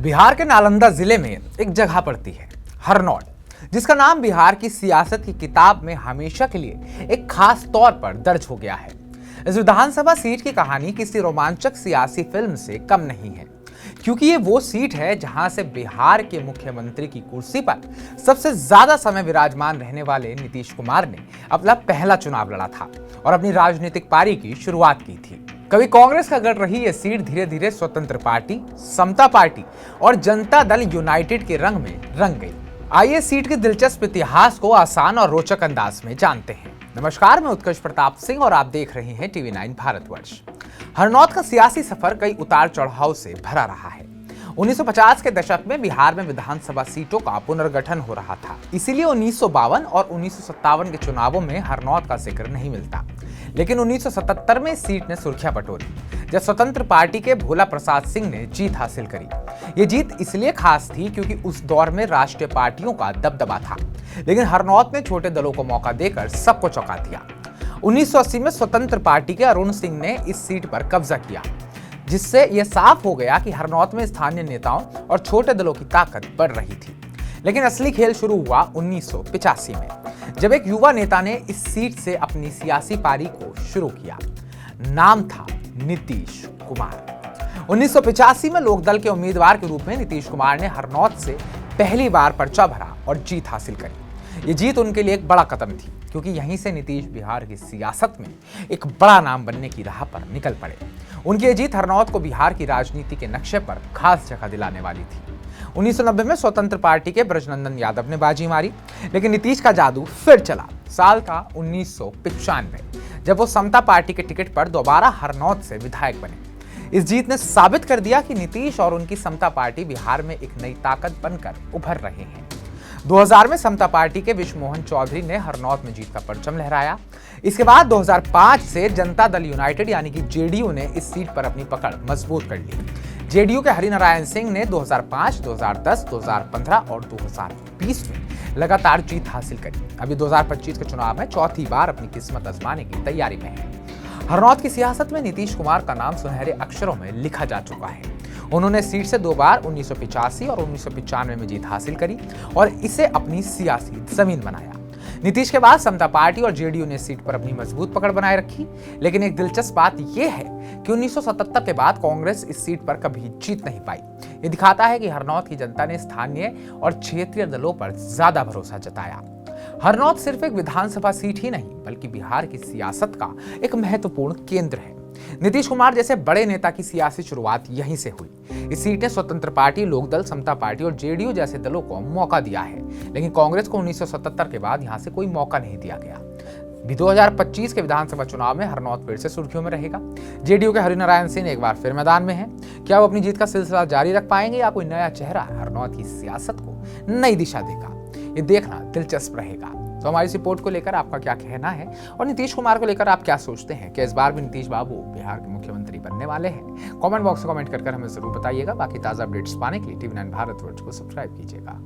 बिहार के नालंदा जिले में एक जगह पड़ती है हरनौत, जिसका नाम बिहार की सियासत की किताब में हमेशा के लिए एक खास तौर पर दर्ज हो गया है। इस विधानसभा सीट की कहानी किसी रोमांचक सियासी फिल्म से कम नहीं है, क्योंकि ये वो सीट है जहां से बिहार के मुख्यमंत्री की कुर्सी पर सबसे ज्यादा समय विराजमान रहने वाले नीतीश कुमार ने अपना पहला चुनाव लड़ा था और अपनी राजनीतिक पारी की शुरुआत की थी। कभी कांग्रेस का गढ़ रही यह सीट धीरे धीरे स्वतंत्र पार्टी, समता पार्टी और जनता दल यूनाइटेड के रंग में रंग गई। आइए सीट के दिलचस्प इतिहास को आसान और रोचक अंदाज में जानते हैं। नमस्कार, मैं उत्कर्ष प्रताप सिंह और आप देख रहे हैं टीवी 9 भारतवर्ष। हरनौत का सियासी सफर कई उतार चढ़ाव से भरा रहा है। 1950 के दशक में बिहार में विधानसभा सीटों का पुनर्गठन हो रहा था, इसीलिए 1952 और 1957 के चुनावों में हरनौत का जिक्र नहीं मिलता। लेकिन 1977 में सीट ने सुर्खियां बटोरी, जब स्वतंत्र पार्टी के भोला प्रसाद सिंह ने जीत हासिल करी। ये जीत इसलिए खास थी क्योंकि उस दौर में राष्ट्रीय पार्टियों का दबदबा था, लेकिन हरनौत ने छोटे दलों को मौका देकर सबको चौंका दिया। 1980 में स्वतंत्र पार्टी के अरुण सिंह ने इस सीट पर कब्जा किया, जिससे यह साफ हो गया कि हरनौत में स्थानीय नेताओं और छोटे दलों की ताकत बढ़ रही थी। लेकिन असली खेल शुरू हुआ 1985 में, जब एक युवा नेता ने इस सीट से अपनी सियासी पारी को शुरू किया। नाम था नीतीश कुमार। 1985 में लोकदल के उम्मीदवार के रूप में नीतीश कुमार ने हरनौत से पहली बार पर्चा भरा और जीत हासिल करी। ये जीत उनके लिए एक बड़ा कदम थी, क्योंकि यहीं से नीतीश बिहार की सियासत में एक बड़ा नाम बनने की राह पर निकल पड़े। उनकी ये जीत हरनौत को बिहार की राजनीति के नक्शे पर खास जगह दिलाने वाली थी। 1990 में स्वतंत्र पार्टी के ब्रजनंदन यादव ने बाजी मारी, लेकिन नीतीश का जादू फिर चला। साल था 1995, जब वो समता पार्टी के टिकट पर दोबारा हरनौत से विधायक बने। इस जीत ने साबित कर दिया कि नीतीश और उनकी समता पार्टी बिहार में एक नई ताकत बनकर उभर रहे हैं। 2000 में समता पार्टी के विश्व मोहन चौधरी ने हरनौत में जीत का परचम लहराया। इसके बाद 2005 से जनता दल यूनाइटेड यानी कि जेडीयू ने इस सीट पर अपनी पकड़ मजबूत कर ली। जेडीयू के हरिनारायण सिंह ने 2005, 2010, 2015 और 2020 में लगातार जीत हासिल करी। अभी 2025 के चुनाव में चौथी बार अपनी किस्मत आजमाने की तैयारी में है। हरनौत की सियासत में नीतीश कुमार का नाम सुनहरे अक्षरों में लिखा जा चुका है। उन्होंने सीट से 2 बार 1985 और 1995 में जीत हासिल करी और इसे अपनी सियासी जमीन बनाया। नीतीश के बाद समता पार्टी और जेडीयू ने सीट पर अपनी मजबूत पकड़ बनाए रखी। लेकिन एक दिलचस्प बात यह है कि 1977 के बाद कांग्रेस इस सीट पर कभी जीत नहीं पाई। ये दिखाता है कि हरनौत की जनता ने स्थानीय और क्षेत्रीय दलों पर ज्यादा भरोसा जताया। हरनौत सिर्फ एक विधानसभा सीट ही नहीं, बल्कि बिहार की सियासत का एक महत्वपूर्ण केंद्र है। नीतीश कुमार जैसे बड़े नेता की सियासी शुरुआत यहीं से हुई। इस सीट ने स्वतंत्र पार्टी, लोकदल, समता पार्टी और जेडीयू जैसे दलों को मौका दिया है, लेकिन कांग्रेस को 1977 के बाद यहां से कोई मौका नहीं दिया गया। भी 2025 के विधानसभा चुनाव में हरनौत फिर से सुर्खियों में रहेगा। जेडीयू के हरिनारायण सिंह एक बार फिर मैदान में है। क्या वो अपनी जीत का सिलसिला जारी रख पाएंगे या कोई नया चेहरा हरनौत की सियासत को नई दिशा देगा? ये देखना दिलचस्प रहेगा। तो हमारी इस रिपोर्ट को लेकर आपका क्या कहना है और नीतीश कुमार को लेकर आप क्या सोचते हैं? क्या इस बार भी नीतीश बाबू बिहार के मुख्यमंत्री बनने वाले हैं? कमेंट बॉक्स में कमेंट कर हमें जरूर बताइएगा। बाकी ताजा अपडेट्स पाने के लिए टीवी 9 भारतवर्ष को सब्सक्राइब कीजिएगा।